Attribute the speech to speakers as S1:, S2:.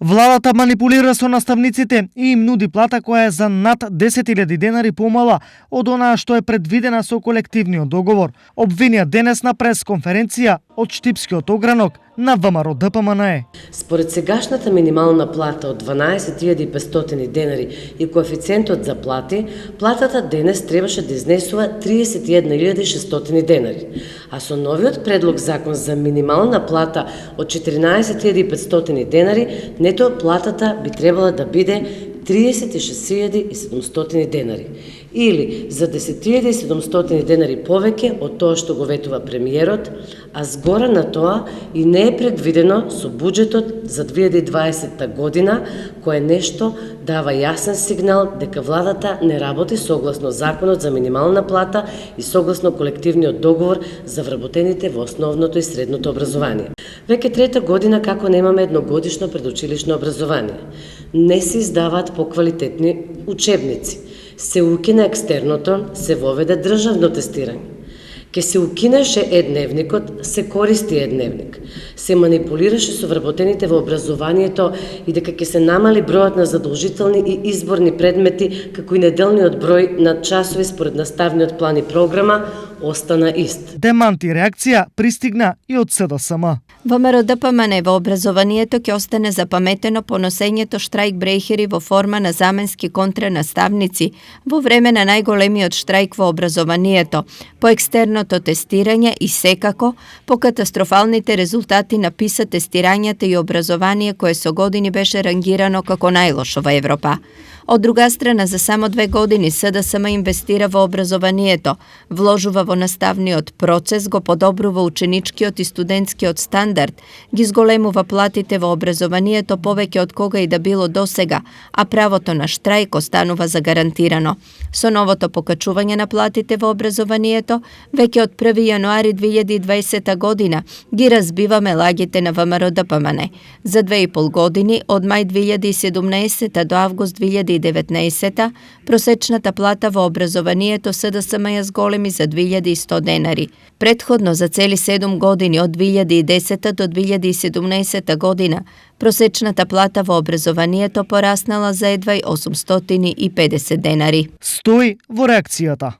S1: Владата манипулира со наставниците и им нуди плата која е за над 10.000 денари помала од онаа што е предвидена со колективниот договор, обвинија денес на пресконференција од Штипскиот огранок на ВМРО ДПМНЕ.
S2: Според сегашната минимална плата од 12.500 денари и коефициентот за плати, платата денес требаше да изнесува 31.600 денари, а со новиот предлог закон за минимална плата од 14.500 денари, нето платата би требала да биде 36.700 денари, или за 10.700 денари повеќе од тоа што го ветува премиерот, а згора на тоа и не е предвидено со буџетот за 2020 година, кое нешто дава јасен сигнал дека владата не работи согласно законот за минимална плата и согласно колективниот договор за вработените во основното и средното образование. Веќе трета година како немаме едногодишно предучилишно образование. Не се издаваат поквалитетни учебници. Се укина екстерното, се воведе државно тестирање. Ке се укинеше едневникот, се користи едневник. Се манипулираше со вработените во образованието и дека ќе се намали бројот на задолжителни и изборни предмети, како и неделниот број на часови според наставниот план и програма, остана ист.
S1: Деманти реакција пристигна и од СДСМ.
S3: ВМРО ДПМНЕ во образованието ќе остане запаметено поносењето штрајк брейхери во форма на заменски контранаставници во време на најголемиот штрајк во образованието, по екстерното тестирање и секако по катастрофалните резултати на PISA тестирањата и образование кое со години беше рангирано како најлошо во Европа. Од друга страна, за само 2 години СДСМ инвестира во образованието, вложува во наставниот процес, го подобрува ученичкиот и студентскиот стандард, ги зголемува платите во образованието повеќе од кога и да било досега, а правото на штрајк останува загарантирано. Со новото покачување на платите во образованието, веќе од 1 јануари 2020 година ги разбиваме лагите на ВМРО ДПМНЕ. За 2,5 години, од мај 2017 до август 2019, просечната плата во образованието СДСМ ја зголеми за 2100 денари. Предходно за цели 7 години од 2010 до 2017 година, просечната плата во образованието пораснала за едва 850 денари.
S1: Стои во реакцијата.